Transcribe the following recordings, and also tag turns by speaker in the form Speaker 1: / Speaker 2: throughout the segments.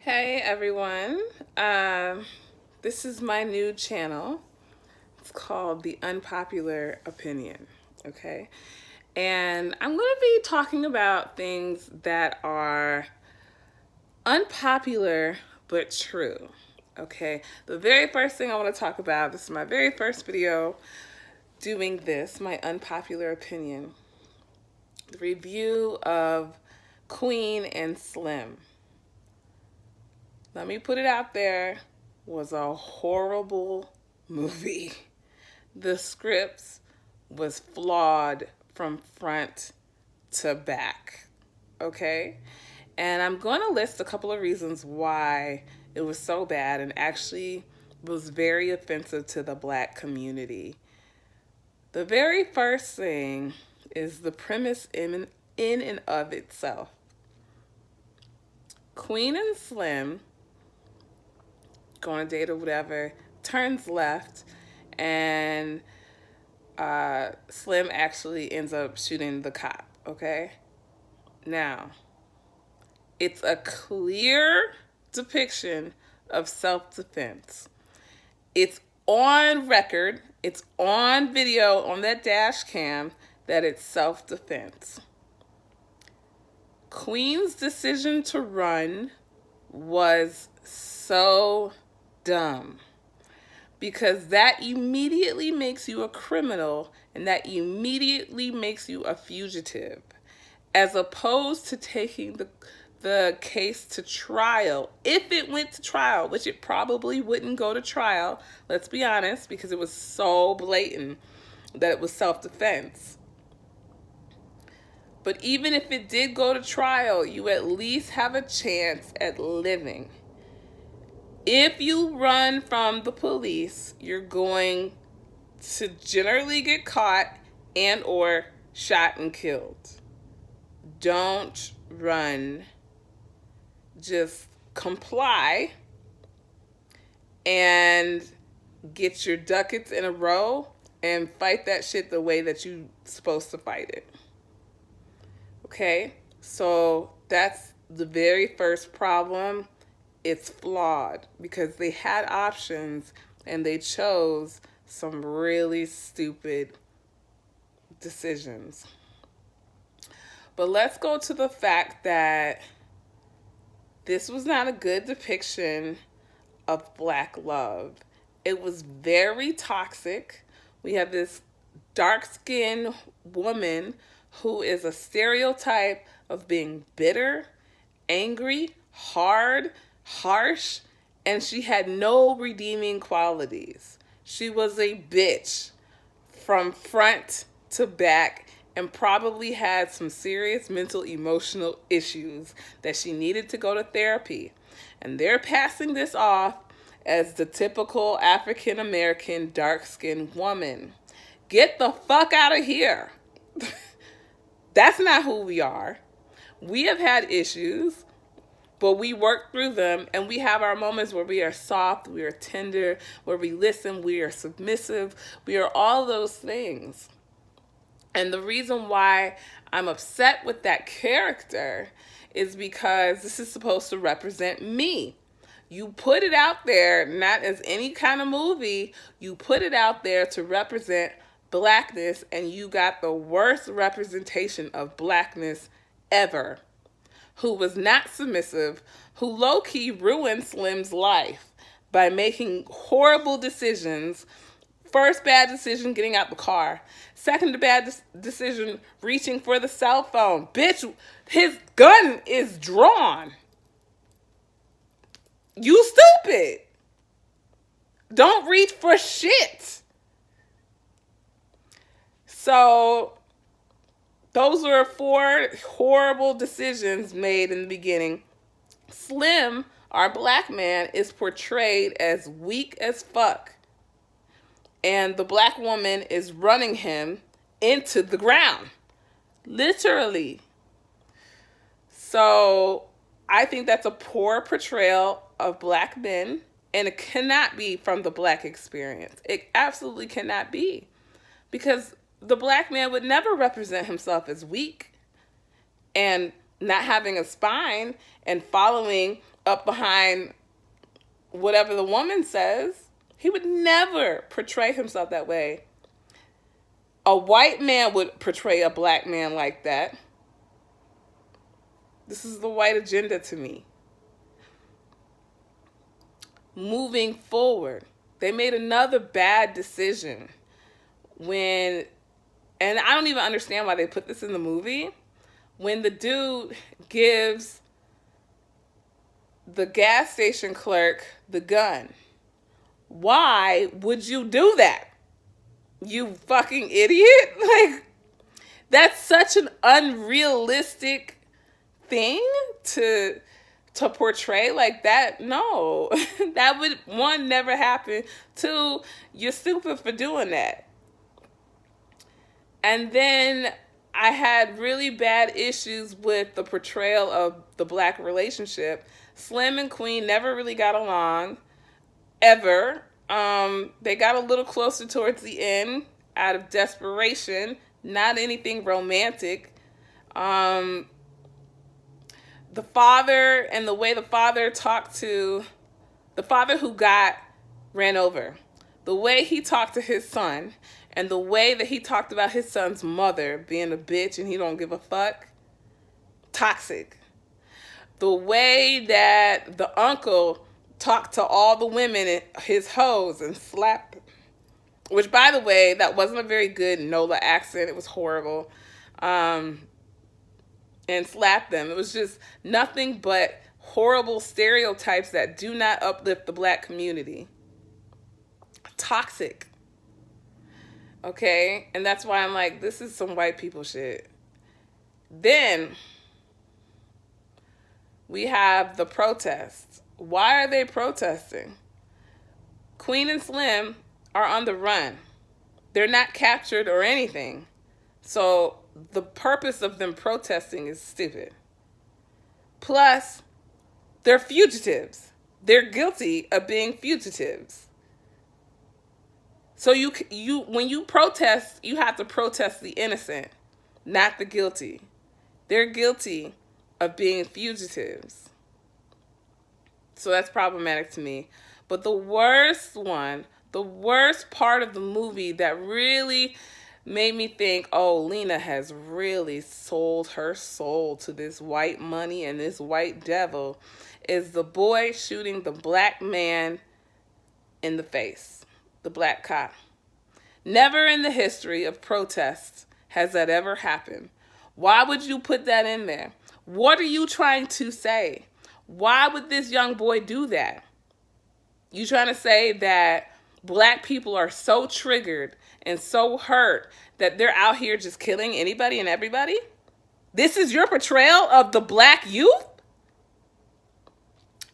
Speaker 1: Hey everyone, this is my new channel. It's called The Unpopular Opinion, okay? And I'm going to be talking about things that are unpopular but true, okay? The very first thing I want to talk about, this is my very first video doing this, my unpopular opinion, the review of Queen and Slim. Let me put it out there, was a horrible movie. The script was flawed from front to back. Okay? And I'm going to list a couple of reasons why it was so bad and actually was very offensive to the black community. The very first thing is the premise in and of itself. Queen and Slim go on a date or whatever, turns left, and Slim actually ends up shooting the cop, okay? Now, it's a clear depiction of self-defense. It's on record, it's on video on that dash cam that it's self-defense. Queen's decision to run was so dumb because that immediately makes you a criminal and that immediately makes you a fugitive, as opposed to taking the case to trial. If it went to trial, which it probably wouldn't go to trial, let's be honest, because it was so blatant that it was self-defense. But even if it did go to trial, you at least have a chance at living. If you run from the police, you're going to generally get caught and or shot and killed. Don't run. Just comply and get your ducats in a row and fight that shit the way that you're supposed to fight it. Okay? So that's the very first problem. It's flawed because they had options and they chose some really stupid decisions. But let's go to the fact that this was not a good depiction of black love. It was very toxic. We have this dark-skinned woman who is a stereotype of being bitter, angry, hard, harsh, and she had no redeeming qualities. She was a bitch from front to back and probably had some serious mental emotional issues that she needed to go to therapy. And they're passing this off as the typical African American dark-skinned woman. Get the fuck out of here. That's not who we are. We have had issues, but we work through them, and we have our moments where we are soft, we are tender, where we listen, we are submissive, we are all those things. And the reason why I'm upset with that character is because this is supposed to represent me. You put it out there, not as any kind of movie, you put it out there to represent blackness, and you got the worst representation of blackness ever. Who was not submissive, who low-key ruined Slim's life by making horrible decisions. First bad decision, getting out the car. Second bad decision, reaching for the cell phone. Bitch, his gun is drawn. You stupid. Don't reach for shit. So those were 4 horrible decisions made in the beginning. Slim, our black man, is portrayed as weak as fuck. And the black woman is running him into the ground. Literally. So I think that's a poor portrayal of black men. And it cannot be from the black experience. It absolutely cannot be. Because the black man would never represent himself as weak and not having a spine and following up behind whatever the woman says. He would never portray himself that way. A white man would portray a black man like that. This is the white agenda to me. Moving forward, they made another bad decision when, and I don't even understand why they put this in the movie, when the dude gives the gas station clerk the gun. Why would you do that? You fucking idiot. Like, that's such an unrealistic thing to portray like that. No. That would, one, never happen. Two, you're stupid for doing that. And then I had really bad issues with the portrayal of the black relationship. Slim and Queen never really got along, ever. They got a little closer towards the end out of desperation, not anything romantic. The father and the way the father talked to the father who got ran over, the way he talked to his son, and the way that he talked about his son's mother being a bitch and he don't give a fuck, toxic. The way that the uncle talked to all the women in his hoes and slapped them. Which, by the way, that wasn't a very good NOLA accent. It was horrible. And slapped them. It was just nothing but horrible stereotypes that do not uplift the black community. Toxic. Okay? And that's why I'm like, this is some white people shit. Then we have the protests. Why are they protesting? Queen and Slim are on the run. They're not captured or anything. So the purpose of them protesting is stupid. Plus, they're fugitives. They're guilty of being fugitives. So you when you protest, you have to protest the innocent, not the guilty. They're guilty of being fugitives. So that's problematic to me. But the worst one, the worst part of the movie that really made me think, oh, Lena has really sold her soul to this white money and this white devil, is the boy shooting the black man in the face, the black cop. Never in the history of protests has that ever happened. Why would you put that in there? What are you trying to say? Why would this young boy do that? You trying to say that black people are so triggered and so hurt that they're out here just killing anybody and everybody? This is your portrayal of the black youth?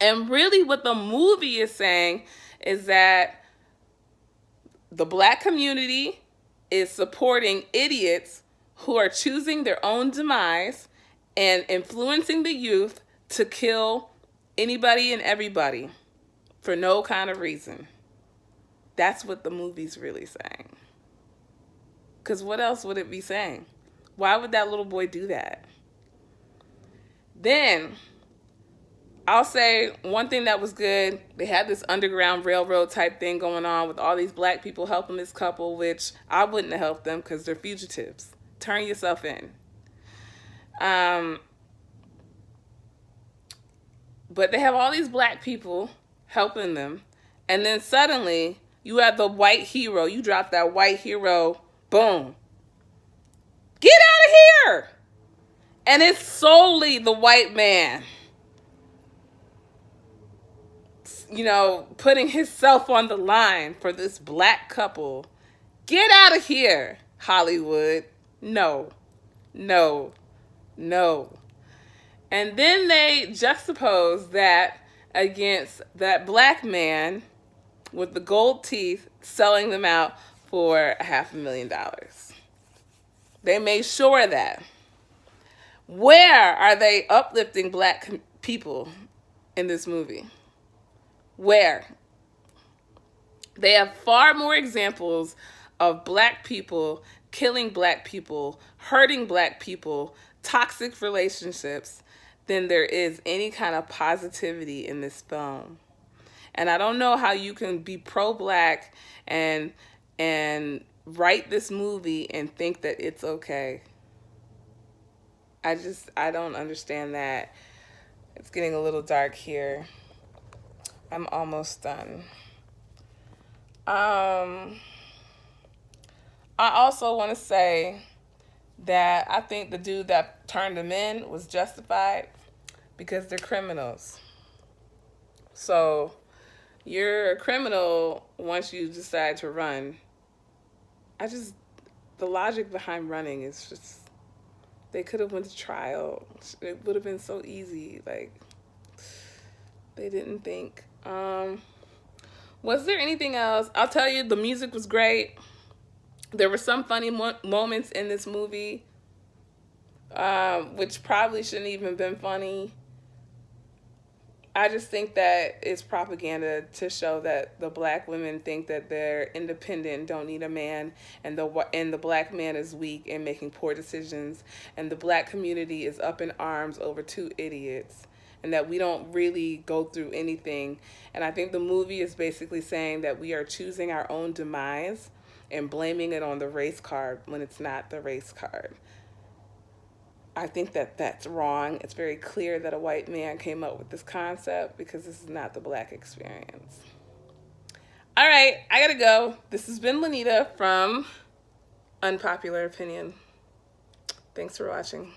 Speaker 1: And really what the movie is saying is that the black community is supporting idiots who are choosing their own demise and influencing the youth to kill anybody and everybody for no kind of reason. That's what the movie's really saying. Because what else would it be saying? Why would that little boy do that? Then, I'll say one thing that was good. They had this Underground Railroad type thing going on with all these black people helping this couple, which I wouldn't have helped them because they're fugitives. Turn yourself in. But they have all these black people helping them. And then suddenly, you have the white hero. You drop that white hero. Boom. Get out of here! And it's solely the white man, you know, putting himself on the line for this black couple. Get out of here, Hollywood. No, no, no. And then they juxtapose that against that black man with the gold teeth selling them out for $500,000. They made sure of that. Where are they uplifting black people in this movie? Where? They have far more examples of black people killing black people, hurting black people, toxic relationships than there is any kind of positivity in this film. And I don't know how you can be pro-black and write this movie and think that it's okay. I don't understand that. It's getting a little dark here. I'm almost done. I also want to say that I think the dude that turned them in was justified because they're criminals. So you're a criminal once you decide to run. I just, the logic behind running is just, they could have went to trial. It would have been so easy. Like, they didn't think. Was there anything else? I'll tell you, the music was great. There were some funny moments in this movie, which probably shouldn't even been funny. I just think that it's propaganda to show that the black women think that they're independent, don't need a man, and the black man is weak and making poor decisions, and the black community is up in arms over two idiots, and that we don't really go through anything. And I think the movie is basically saying that we are choosing our own demise and blaming it on the race card when it's not the race card. I think that that's wrong. It's very clear that a white man came up with this concept because this is not the black experience. All right, I gotta go. This has been Lanita from Unpopular Opinion. Thanks for watching.